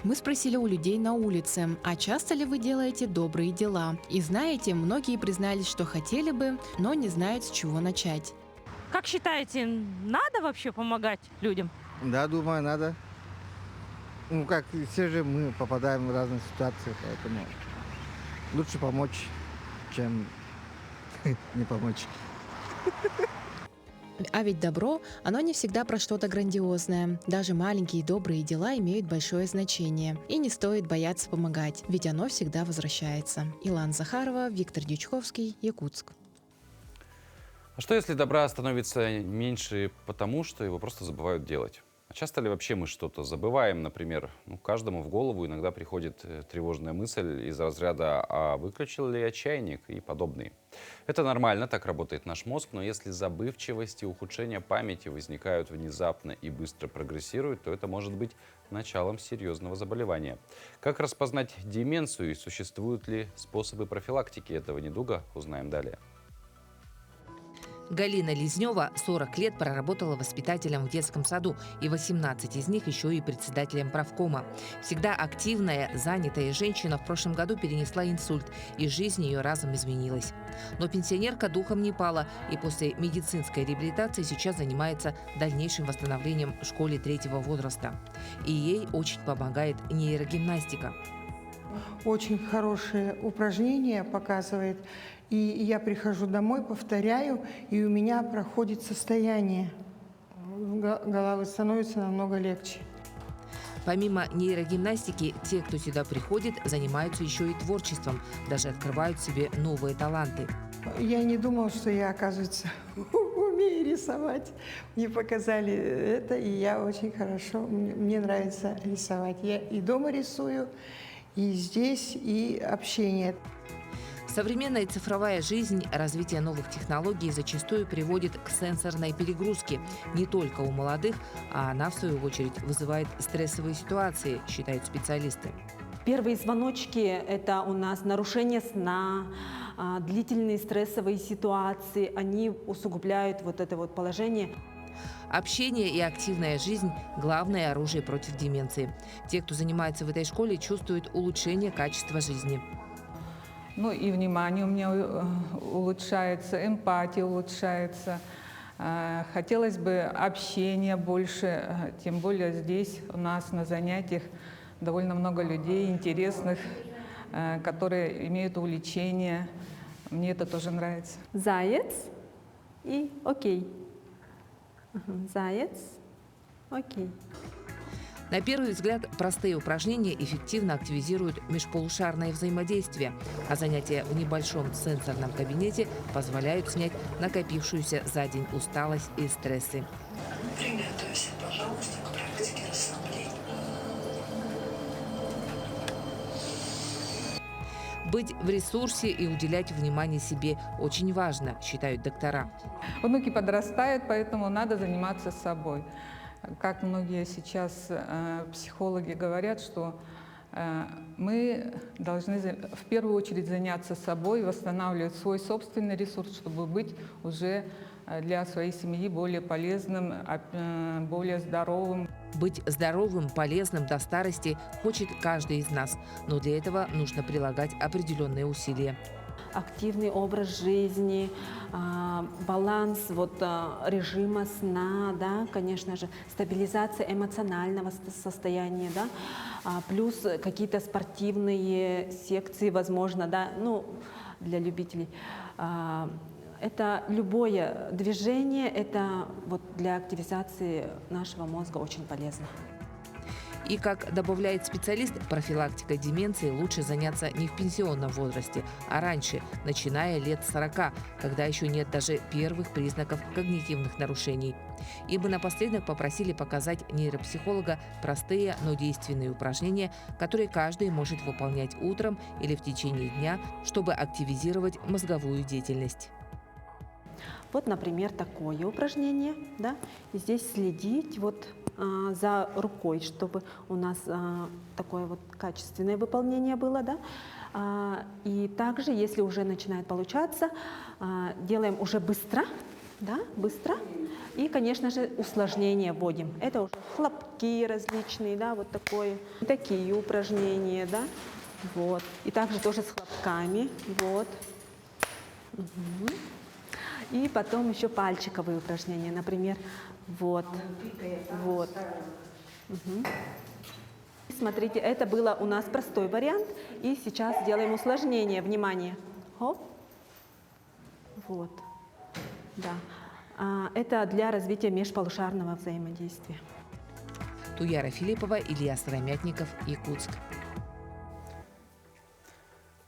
Мы спросили у людей на улице, а часто ли вы делаете добрые дела? И знаете, многие признались, что хотели бы, но не знают, с чего начать. Как считаете, надо вообще помогать людям? Да, думаю, надо. Ну, как все же мы попадаем в разные ситуации, поэтому лучше помочь, чем не помочь. А ведь добро, оно не всегда про что-то грандиозное. Даже маленькие добрые дела имеют большое значение. И не стоит бояться помогать, ведь оно всегда возвращается. Илана Захарова, Виктор Дючковский, Якутск. А что если добра становится меньше потому, что его просто забывают делать? А часто ли вообще мы что-то забываем? Например, каждому в голову иногда приходит тревожная мысль из разряда «а выключил ли я чайник?» и подобные. Это нормально, так работает наш мозг, но если забывчивость и ухудшение памяти возникают внезапно и быстро прогрессируют, то это может быть началом серьезного заболевания. Как распознать деменцию и существуют ли способы профилактики этого недуга, узнаем далее. Галина Лизнева 40 лет проработала воспитателем в детском саду, и 18 из них еще и председателем правкома. Всегда активная, занятая женщина в прошлом году перенесла инсульт, и жизнь ее разом изменилась. Но пенсионерка духом не пала, и после медицинской реабилитации сейчас занимается дальнейшим восстановлением в школе 3-го возраста. И ей очень помогает нейрогимнастика. Очень хорошее упражнение показывает. И я прихожу домой, повторяю, и у меня проходит состояние. Головы становится намного легче. Помимо нейрогимнастики, те, кто сюда приходит, занимаются еще и творчеством, даже открывают себе новые таланты. Я не думала, что я, оказывается, умею рисовать. Мне показали это, и я очень хорошо, мне нравится рисовать. Я и дома рисую, и здесь, и общение. Современная цифровая жизнь, развитие новых технологий зачастую приводит к сенсорной перегрузке не только у молодых, а она, в свою очередь, вызывает стрессовые ситуации, считают специалисты. Первые звоночки – это у нас нарушение сна, длительные стрессовые ситуации, они усугубляют вот это вот положение. Общение и активная жизнь – главное оружие против деменции. Те, кто занимается в этой школе, чувствуют улучшение качества жизни. Ну и внимание у меня улучшается, эмпатия улучшается. Хотелось бы общения больше, тем более здесь у нас на занятиях довольно много людей интересных, которые имеют увлечение. Мне это тоже нравится. Заяц и окей. Заяц, окей. На первый взгляд, простые упражнения эффективно активизируют межполушарное взаимодействие, а занятия в небольшом сенсорном кабинете позволяют снять накопившуюся за день усталость и стрессы. Приготовься, пожалуйста, к практике расслабления. Быть в ресурсе и уделять внимание себе очень важно, считают доктора. Внуки подрастают, поэтому надо заниматься собой. Как многие сейчас психологи говорят, что мы должны в первую очередь заняться собой, восстанавливать свой собственный ресурс, чтобы быть уже для своей семьи более полезным, более здоровым. Быть здоровым, полезным до старости хочет каждый из нас, но для этого нужно прилагать определенные усилия. Активный образ жизни, баланс режима сна, да, конечно же, стабилизация эмоционального состояния, да, плюс какие-то спортивные секции, возможно, да, для любителей. Это любое движение, это для активизации нашего мозга очень полезно. И, как добавляет специалист, профилактикой деменции лучше заняться не в пенсионном возрасте, а раньше, начиная лет 40, когда еще нет даже первых признаков когнитивных нарушений. И мы напоследок попросили показать нейропсихолога простые, но действенные упражнения, которые каждый может выполнять утром или в течение дня, чтобы активизировать мозговую деятельность. Вот, например, такое упражнение, да, и здесь следить вот за рукой, чтобы у нас такое вот качественное выполнение было, да. И также, если уже начинает получаться, делаем уже быстро, да, быстро. И, конечно же, усложнения вводим. Это уже хлопки различные, да, вот такие упражнения, да, вот. И также тоже с хлопками, вот. Угу. И потом еще пальчиковые упражнения, например, вот, вот. Угу. Смотрите, это было у нас простой вариант, и сейчас делаем усложнение. Внимание, хоп, вот, да. Это для развития межполушарного взаимодействия. Туяра Филиппова, Илья Сыромятников, Якутск.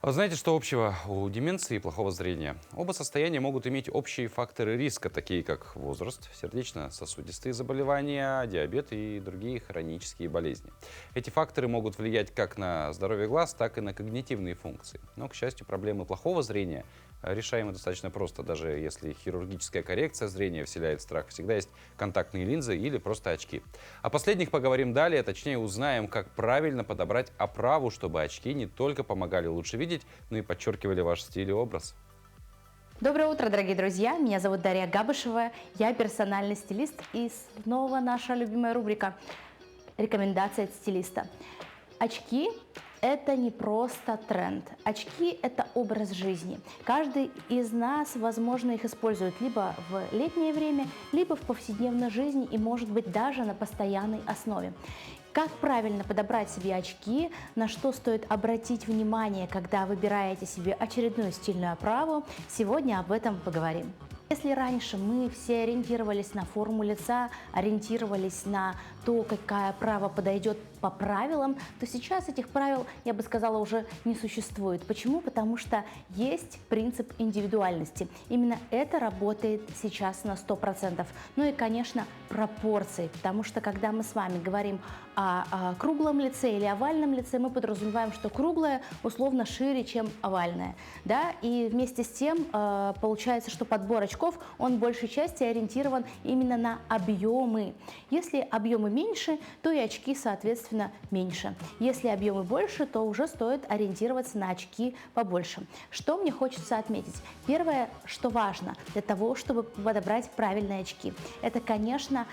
А знаете, что общего у деменции и плохого зрения? Оба состояния могут иметь общие факторы риска, такие как возраст, сердечно-сосудистые заболевания, диабет и другие хронические болезни. Эти факторы могут влиять как на здоровье глаз, так и на когнитивные функции. Но, к счастью, проблемы плохого зрения решаемы достаточно просто. Даже если хирургическая коррекция зрения вселяет страх, всегда есть контактные линзы или просто очки. О последних поговорим далее, точнее узнаем, как правильно подобрать оправу, чтобы очки не только помогали лучше видеть, но и подчеркивали ваш стиль и образ. Доброе утро, дорогие друзья! Меня зовут Дарья Габышева, я персональный стилист, и снова наша любимая рубрика «Рекомендации от стилиста». Очки – это не просто тренд. Очки – это образ жизни. Каждый из нас, возможно, их использует либо в летнее время, либо в повседневной жизни и, может быть, даже на постоянной основе. Как правильно подобрать себе очки, на что стоит обратить внимание, когда выбираете себе очередную стильную оправу, сегодня об этом поговорим. Если раньше мы все ориентировались на форму лица, ориентировались на то, какая оправа подойдет по правилам, то сейчас этих правил, я бы сказала, уже не существует. Почему? Потому что есть принцип индивидуальности. Именно это работает сейчас на 100%. Ну и, конечно, пропорции, потому что когда мы с вами говорим о круглом лице или овальном лице, мы подразумеваем, что круглое условно шире, чем овальное. Да? И вместе с тем получается, что подбор очков, он в большей части ориентирован именно на объемы. Если объемы меньше, то и очки, соответственно, меньше. Если объемы больше, то уже стоит ориентироваться на очки побольше. Что мне хочется отметить? Первое, что важно для того, чтобы подобрать правильные очки, это, конечно,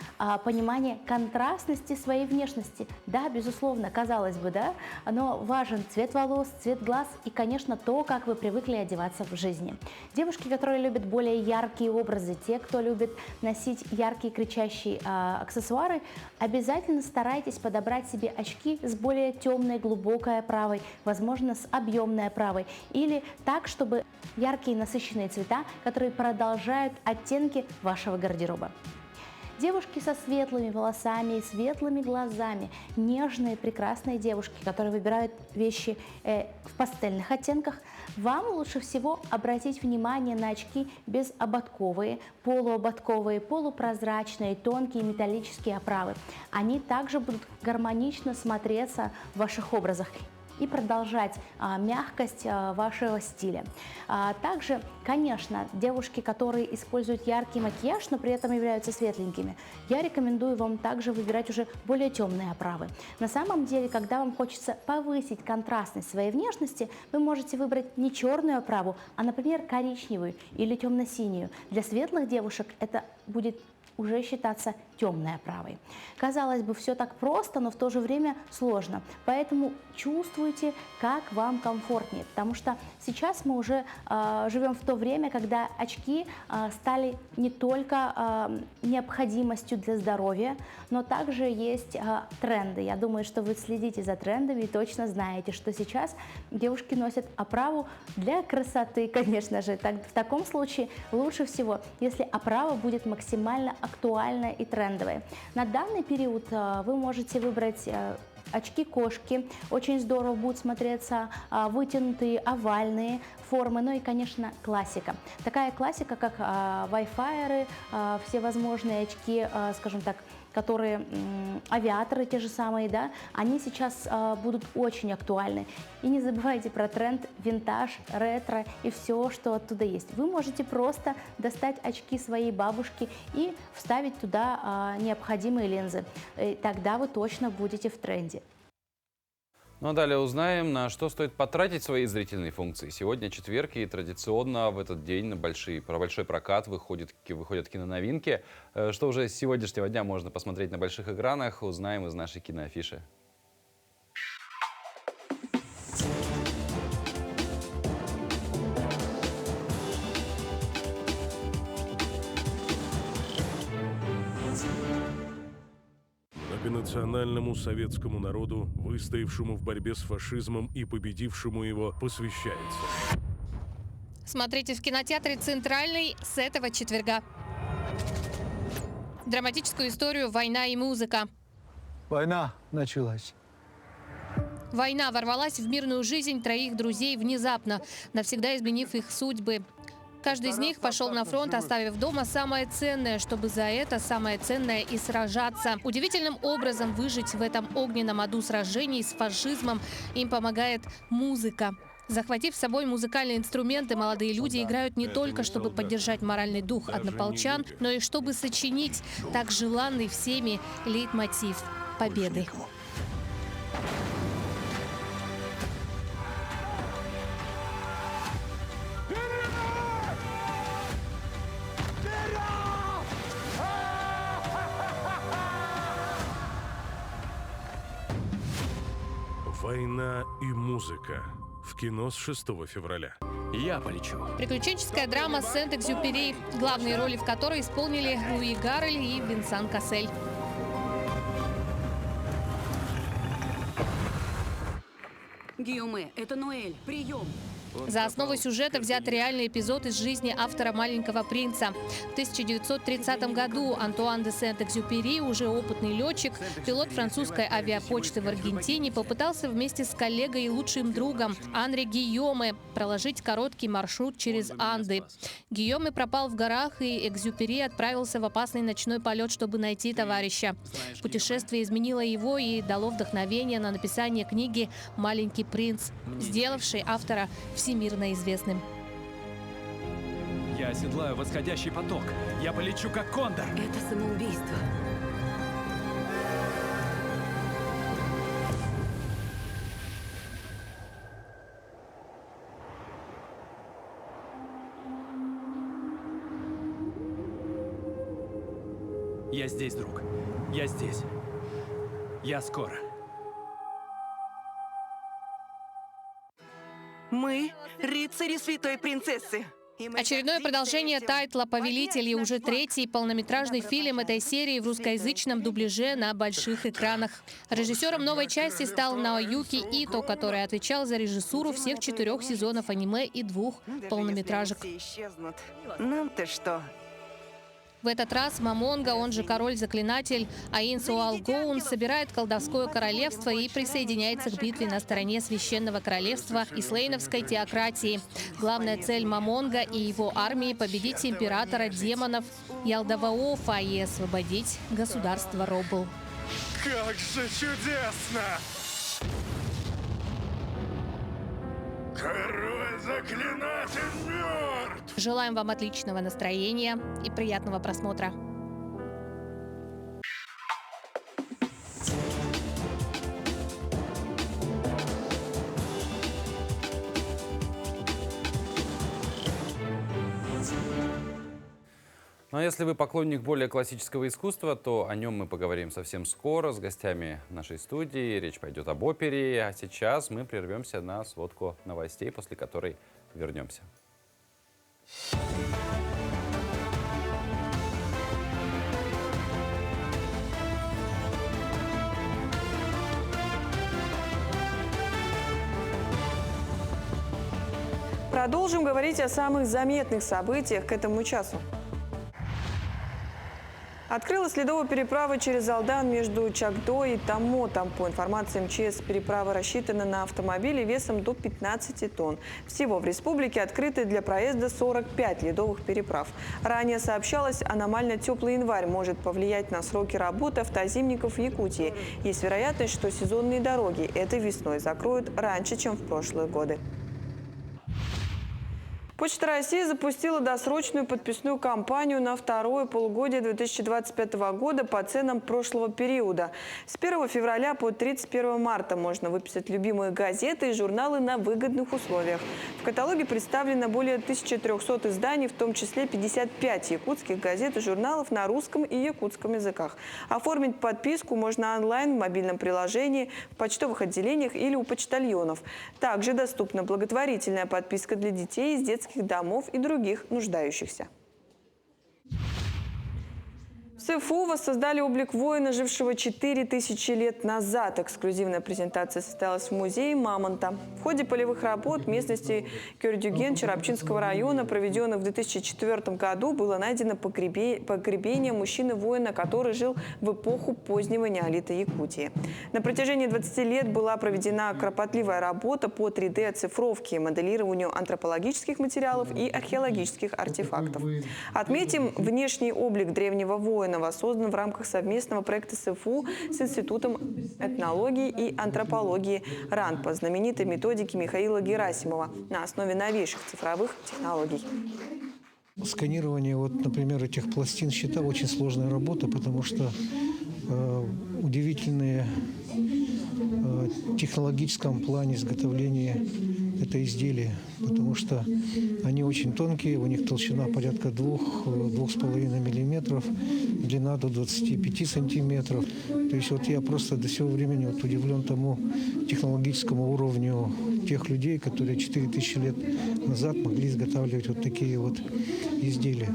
понимание контрастности своей внешности. Да, безусловно, казалось бы, да, но важен цвет волос, цвет глаз и, конечно, то, как вы привыкли одеваться в жизни. Девушки, которые любят более яркие образы, те, кто любит носить яркие кричащие аксессуары, обязательно старайтесь подобрать себе очки с более темной, глубокой оправой, возможно, с объемной оправой, или так, чтобы яркие насыщенные цвета, которые продолжают оттенки вашего гардероба. Девушки со светлыми волосами и светлыми глазами, нежные, прекрасные девушки, которые выбирают вещи в пастельных оттенках, вам лучше всего обратить внимание на очки безободковые, полуободковые, полупрозрачные, тонкие металлические оправы. Они также будут гармонично смотреться в ваших образах и продолжать мягкость вашего стиля. Также, конечно, девушки, которые используют яркий макияж, но при этом являются светленькими, я рекомендую вам также выбирать уже более темные оправы. На самом деле, когда вам хочется повысить контрастность своей внешности, вы можете выбрать не черную оправу, а, например, коричневую или темно-синюю. Для светлых девушек это будет уже считаться темной оправой. Казалось бы, все так просто, но в то же время сложно. Поэтому чувствуйте, как вам комфортнее, потому что сейчас мы уже живем в то время, когда очки стали не только необходимостью для здоровья, но также есть тренды. Я думаю, что вы следите за трендами и точно знаете, что сейчас девушки носят оправу для красоты, конечно же. В таком случае лучше всего, если оправа будет максимально актуальная и трендовая. На данный период вы можете выбрать очки кошки, очень здорово будут смотреться вытянутые овальные формы, ну и, конечно, классика. Такая классика, как Wi-Fi, всевозможные очки, скажем так, которые авиаторы те же самые, да, они сейчас будут очень актуальны. И не забывайте про тренд винтаж, ретро и все, что оттуда есть. Вы можете просто достать очки своей бабушки и вставить туда необходимые линзы. И тогда вы точно будете в тренде. Ну а далее узнаем, на что стоит потратить свои зрительные функции. Сегодня четверг, и традиционно в этот день на большой прокат выходят киноновинки. Что уже с сегодняшнего дня можно посмотреть на больших экранах, узнаем из нашей киноафиши. Многонациональному советскому народу, выстоявшему в борьбе с фашизмом и победившему его, посвящается. Смотрите в кинотеатре «Центральный» с этого четверга. Драматическую историю «Война и музыка». Война началась. Война ворвалась в мирную жизнь троих друзей внезапно, навсегда изменив их судьбы. Каждый из них пошел на фронт, оставив дома самое ценное, чтобы за это самое ценное и сражаться. Удивительным образом выжить в этом огненном аду сражений с фашизмом им помогает музыка. Захватив с собой музыкальные инструменты, молодые люди играют не только, чтобы поддержать моральный дух однополчан, но и чтобы сочинить так желанный всеми лейтмотив победы. «Война и музыка». В кино с 6 февраля. Я полечу. Приключенческая драма «Сент-Экзюпери», главные роли в которой исполнили Луи Гаррель и Винсан Кассель. Гийоме, это Ноэль. Прием. За основу сюжета взят реальный эпизод из жизни автора «Маленького принца». В 1930 году Антуан де Сент-Экзюпери, уже опытный летчик, пилот французской авиапочты в Аргентине, попытался вместе с коллегой и лучшим другом Анри Гийоме проложить короткий маршрут через Анды. Гийоме пропал в горах, и Экзюпери отправился в опасный ночной полет, чтобы найти товарища. Путешествие изменило его и дало вдохновение на написание книги «Маленький принц», сделавшей автора всемирно известным. Я оседлаю восходящий поток. Я полечу как кондор. Это самоубийство. Я здесь, друг. Я здесь. Я скоро. Мы рыцари святой принцессы. Очередное продолжение тайтла «Повелитель» и уже третий полнометражный фильм этой серии в русскоязычном дубляже на больших экранах. Режиссером новой части стал Наоюки Ито, который отвечал за режиссуру всех 4 сезонов аниме и 2 полнометражек. Нам-то что? В этот раз Мамонга, он же король-заклинатель Аин Суалгоун, собирает колдовское королевство и присоединяется к битве на стороне священного королевства и слейновской теократии. Главная цель Мамонга и его армии – победить императора демонов Ялдаваофа и освободить государство Робл. Как же чудесно! Король-заклинатель мертв! Желаем вам отличного настроения и приятного просмотра. Ну а если вы поклонник более классического искусства, то о нем мы поговорим совсем скоро с гостями нашей студии. Речь пойдет об опере. А сейчас мы прервемся на сводку новостей, после которой вернемся. Продолжим говорить о самых заметных событиях к этому часу. Открылась ледовая переправа через Алдан между Чагдой и Тамотом. По информации МЧС, переправа рассчитана на автомобили весом до 15 тонн. Всего в республике открыты для проезда 45 ледовых переправ. Ранее сообщалось, аномально теплый январь может повлиять на сроки работы автозимников в Якутии. Есть вероятность, что сезонные дороги этой весной закроют раньше, чем в прошлые годы. Почта России запустила досрочную подписную кампанию на второе полугодие 2025 года по ценам прошлого периода. С 1 февраля по 31 марта можно выписать любимые газеты и журналы на выгодных условиях. В каталоге представлено более 1300 изданий, в том числе 55 якутских газет и журналов на русском и якутском языках. Оформить подписку можно онлайн в мобильном приложении, в почтовых отделениях или у почтальонов. Также доступна благотворительная подписка для детей из детских домов и других нуждающихся. В СФУ воссоздали облик воина, жившего 4000 лет назад. Эксклюзивная презентация состоялась в музее Мамонта. В ходе полевых работ местности Кёрдюген Чарапчинского района, проведенных в 2004 году, было найдено погребение мужчины-воина, который жил в эпоху позднего неолита Якутии. На протяжении 20 лет была проведена кропотливая работа по 3D-оцифровке, моделированию антропологических материалов и археологических артефактов. Отметим, внешний облик древнего воина воссоздан в рамках совместного проекта СФУ с Институтом этнологии и антропологии РАН по знаменитой методике Михаила Герасимова на основе новейших цифровых технологий. Сканирование, например, этих пластин щита очень сложная работа, потому что удивительные в технологическом плане изготовления это изделие, потому что они очень тонкие, у них толщина порядка 2–2,5 миллиметров, длина до 25 сантиметров. То есть я просто до сего времени удивлен тому технологическому уровню тех людей, которые 4000 лет назад могли изготавливать такие изделия.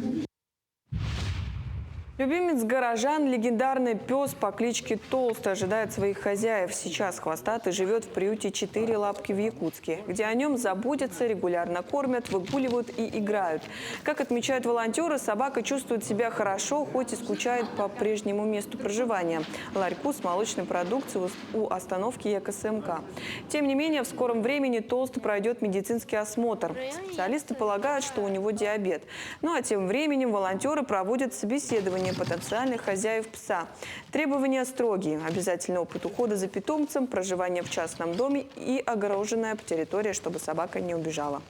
Любимец горожан, легендарный пес по кличке Толстый, ожидает своих хозяев. Сейчас хвостатый живет в приюте «Четыре лапки» в Якутске, где о нем заботятся, регулярно кормят, выгуливают и играют. Как отмечают волонтеры, собака чувствует себя хорошо, хоть и скучает по прежнему месту проживания – ларьку с молочной продукцией у остановки ЕКСМК. Тем не менее, в скором времени Толстый пройдет медицинский осмотр. Специалисты полагают, что у него диабет. Ну а тем временем волонтеры проводят собеседование потенциальных хозяев пса. Требования строгие. Обязательный опыт ухода за питомцем, проживание в частном доме и огороженная территория, чтобы собака не убежала.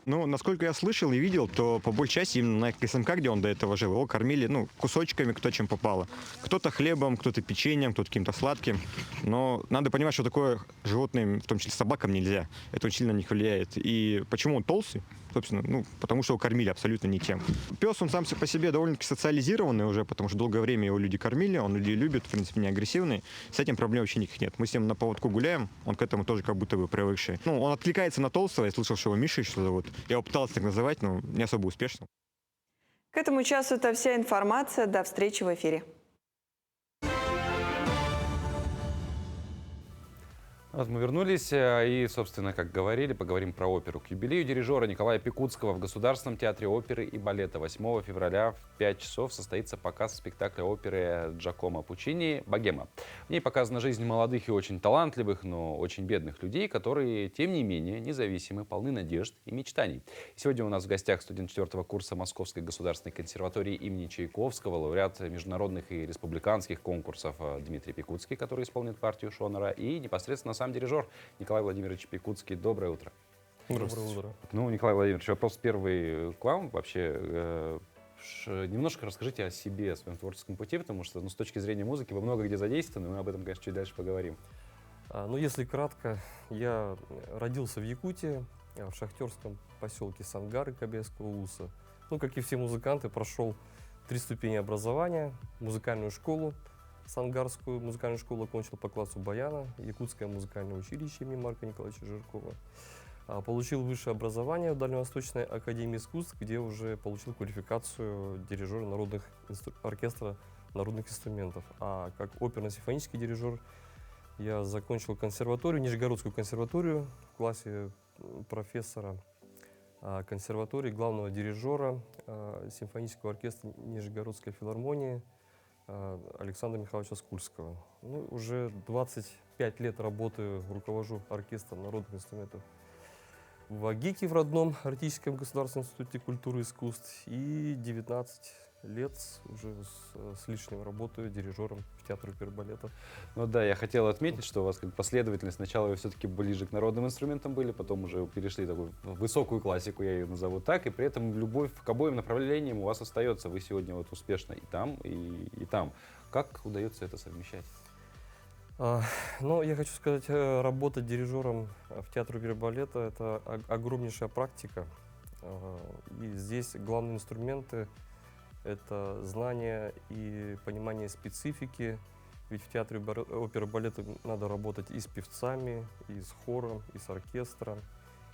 Насколько я слышал и видел, то по большей части именно на КСМК, где он до этого жил, его кормили кусочками, кто чем попало. Кто-то хлебом, кто-то печеньем, кто-то каким-то сладким. Но надо понимать, что такое животным, в том числе собакам, нельзя. Это очень сильно на них влияет. И почему он толстый? Собственно, потому что его кормили абсолютно никем. Пес, он сам по себе довольно-таки социализированный уже, потому что долгое время его люди кормили, он людей любит, в принципе, не агрессивный. С этим проблем вообще никаких нет. Мы с ним на поводку гуляем, он к этому тоже как будто бы привыкший. Он откликается на Толстого, я слышал, что его Миша еще зовут. Я его пытался так называть, но не особо успешно. К этому часу это вся информация. До встречи в эфире. Мы вернулись и, собственно, как говорили, поговорим про оперу. К юбилею дирижера Николая Пикутского в Государственном театре оперы и балета 8 февраля в 5 часов состоится показ спектакля оперы Джакомо Пуччини «Богема». В ней показана жизнь молодых и очень талантливых, но очень бедных людей, которые, тем не менее, независимы, полны надежд и мечтаний. Сегодня у нас в гостях студент 4-го курса Московской государственной консерватории имени Чайковского, лауреат международных и республиканских конкурсов Дмитрий Пикутский, который исполнит партию Шонера, и непосредственно сам дирижер Николай Владимирович Пикутский. Доброе утро. Доброе утро. Николай Владимирович, вопрос первый к вам. Вообще, немножко расскажите о себе, о своем творческом пути, потому что, с точки зрения музыки, вы много где задействованы, мы об этом, конечно, чуть дальше поговорим. Если кратко, я родился в Якутии, в шахтерском поселке Сангары Кобельского улуса. Как и все музыканты, прошел 3 ступени образования, музыкальную школу, Сангарскую музыкальную школу окончил по классу баяна, Якутское музыкальное училище имени Марка Николаевича Жиркова. Получил высшее образование в Дальневосточной академии искусств, где уже получил квалификацию дирижера оркестра народных инструментов. А как оперно-симфонический дирижер я закончил консерваторию, Нижегородскую консерваторию в классе профессора консерватории главного дирижера симфонического оркестра Нижегородской филармонии Александра Михайловича Скульского. Ну, уже 25 лет работаю, руковожу оркестром народных инструментов в АГИКе, в родном Артическом государственном институте культуры и искусств. И 19 лет уже с лишним работаю дирижером в театре оперы и балета. Ну да, я хотел отметить, что у вас как последовательность. Сначала вы все-таки ближе к народным инструментам были, потом уже перешли в такую высокую классику, я ее назову так, и при этом любовь к обоим направлениям у вас остается. Вы сегодня вот успешно и там, и там. Как удается это совмещать? Ну, я хочу сказать, работать дирижером в театре оперы и балета — это огромнейшая практика. И здесь главные инструменты — это знание и понимание специфики. Ведь в театре оперы и балета надо работать и с певцами, и с хором, и с оркестром.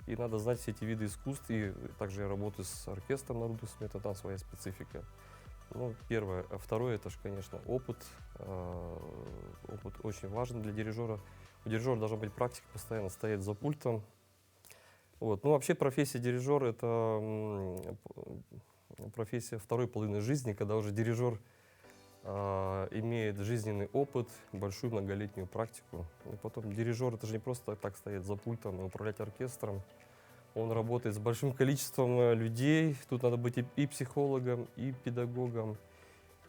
И надо знать все эти виды искусств. И также я работаю с оркестром народных инструментов, там своя специфика. Ну, первое. А второе — это же, конечно, опыт. Опыт очень важен для дирижера. У дирижера должна быть практика, постоянно стоять за пультом. Вот. Ну, вообще профессия дирижера — это профессия второй половины жизни, когда уже дирижер имеет жизненный опыт, большую многолетнюю практику. И потом дирижер — это же не просто так стоять за пультом и управлять оркестром. Он работает с большим количеством людей. Тут надо быть и психологом, и педагогом.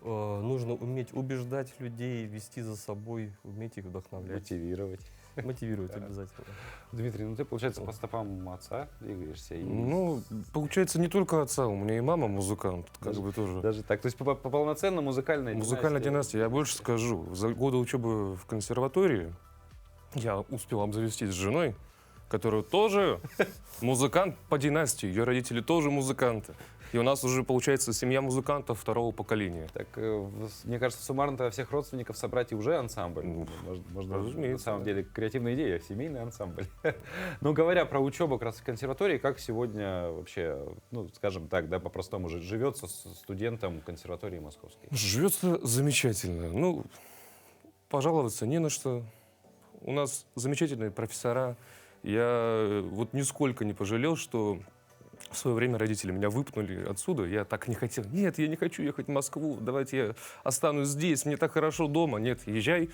Нужно уметь убеждать людей, вести за собой, уметь их вдохновлять. Мотивировать. Мотивировать обязательно. Дмитрий, ну ты, получается, по стопам отца двигаешься? Ну, получается, не только отца, у меня и мама музыкант, как бы тоже. Даже так, то есть по полноценно музыкальная династия. Я больше скажу. За годы учебы в консерватории я успел обзавестись с женой, которая тоже музыкант по династии. Ее родители тоже музыканты. И у нас уже, получается, семья музыкантов второго поколения. Так, мне кажется, суммарно всех родственников собрать и уже ансамбль. Можно на самом деле креативная идея, семейный ансамбль. Но говоря про учебу как раз в консерватории, как сегодня вообще, ну, скажем так, да, по-простому живется студентам консерватории московской? Живется замечательно. Ну, пожаловаться не на что. У нас замечательные профессора. Я вот нисколько не пожалел, что в свое время родители меня выпнули отсюда. Я так не хотел. Нет, я не хочу ехать в Москву. Давайте я останусь здесь. Мне так хорошо дома. Нет, езжай.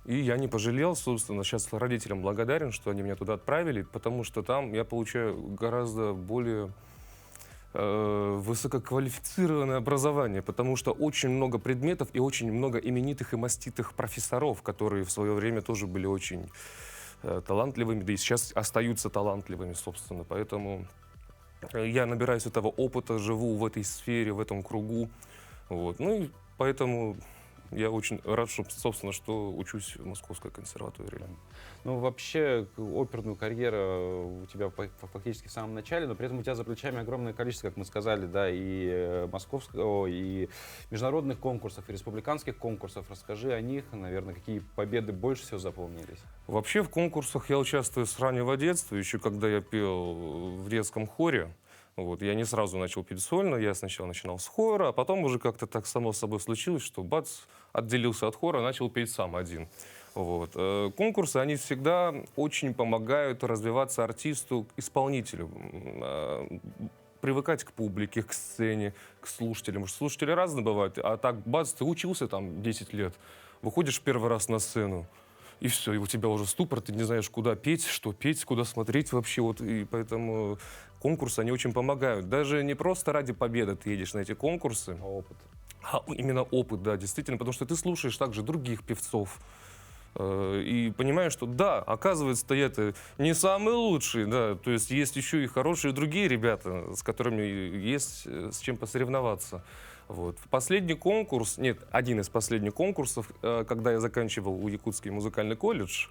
И я не пожалел, собственно. Сейчас родителям благодарен, что они меня туда отправили, потому что там я получаю гораздо более высококвалифицированное образование, потому что очень много предметов и очень много именитых и маститых профессоров, которые в свое время тоже были очень талантливыми, да и сейчас остаются талантливыми, собственно. Поэтому я набираюсь этого опыта, живу в этой сфере, в этом кругу. Вот. Ну и поэтому я очень рад, что, собственно, что учусь в Московской консерватории. Ну, вообще, оперную карьеру у тебя фактически в самом начале, но при этом у тебя за плечами огромное количество, как мы сказали, да, и московского, и международных конкурсов, и республиканских конкурсов. Расскажи о них, наверное, какие победы больше всего запомнились? Вообще в конкурсах я участвую с раннего детства, еще когда я пел в детском хоре. Вот, я не сразу начал петь сольно, я сначала начинал с хора, а потом уже как-то так само собой случилось, что бац, отделился от хора, начал петь сам один. Вот. Конкурсы, они всегда очень помогают развиваться артисту, исполнителю, привыкать к публике, к сцене, к слушателям. Потому что слушатели разные бывают, а так бац, ты учился там 10 лет, выходишь первый раз на сцену, и все, и у тебя уже ступор, ты не знаешь, куда петь, куда смотреть вообще. Вот, и поэтому конкурсы, они очень помогают. Даже не просто ради победы ты едешь на эти конкурсы. А опыт. А именно опыт, да, действительно. Потому что ты слушаешь также других певцов. И понимаешь, что да, оказывается, это не самые лучшие, да. То есть есть еще и хорошие другие ребята, с которыми есть с чем посоревноваться. Вот. Последний конкурс, нет, один из последних конкурсов, когда я заканчивал Якутский музыкальный колледж,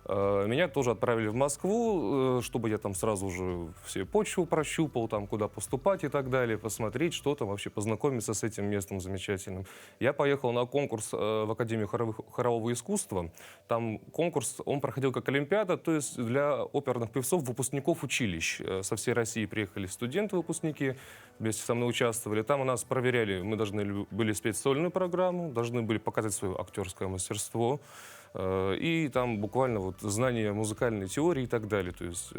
меня тоже отправили в Москву, чтобы я там сразу же все почву прощупал, там, куда поступать и так далее, посмотреть, что там вообще, познакомиться с этим местом замечательным. Я поехал на конкурс в Академию хорового искусства. Там конкурс, он проходил как олимпиада, то есть для оперных певцов, выпускников училищ. Со всей России приехали студенты-выпускники, вместе со мной участвовали. Там у нас проверяли, мы должны были спеть сольную программу, должны были показать свое актерское мастерство. И там буквально вот знание музыкальной теории и так далее. То есть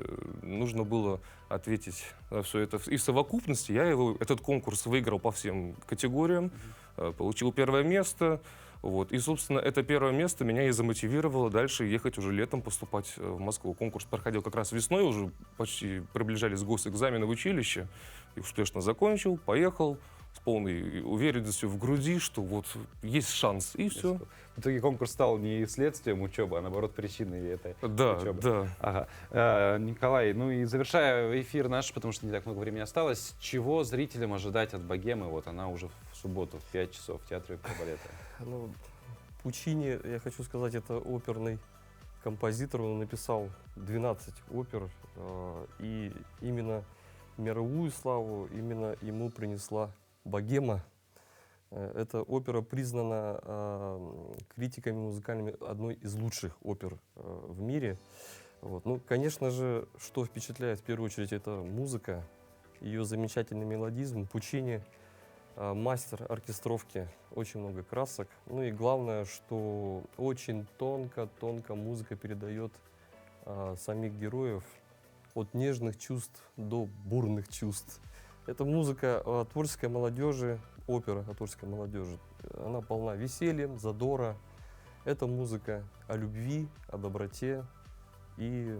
нужно было ответить на все это. И в совокупности я этот конкурс выиграл по всем категориям, получил первое место. Вот. И, собственно, это первое место меня и замотивировало дальше ехать уже летом поступать в Москву. Конкурс проходил как раз весной, уже почти приближались госэкзамены в училище. И успешно закончил, поехал с полной уверенностью в груди, что вот есть шанс, и все. В итоге конкурс стал не следствием учебы, а наоборот причиной этой учебы. Да. Ага. Николай, ну и завершая эфир наш, потому что не так много времени осталось, чего зрителям ожидать от «Богемы»? Вот она уже в субботу в 5 часов в Театре балета. Ну, Пучини, я хочу сказать, это оперный композитор, он написал 12 опер, и именно мировую славу именно ему принесла «Богема». Эта опера признана критиками музыкальными одной из лучших опер в мире. Вот. Ну, конечно же, что впечатляет в первую очередь, это музыка, ее замечательный мелодизм. Пучини мастер оркестровки, очень много красок. Ну и главное, что очень тонко музыка передает самих героев от нежных чувств до бурных чувств. Это музыка творческой молодежи, опера о творческой молодежи. Она полна весельем, задора. Это музыка о любви, о доброте и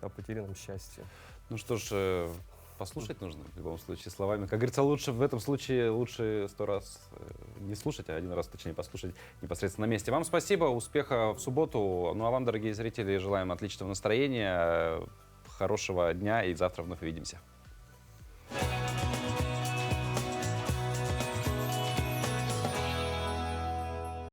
о потерянном счастье. Ну что ж, послушать нужно в любом случае словами. Как говорится, лучше в этом случае лучше 100 раз не слушать, а 1 раз, точнее, послушать непосредственно на месте. Вам спасибо, успеха в субботу. Ну а вам, дорогие зрители, желаем отличного настроения, хорошего дня и завтра вновь увидимся.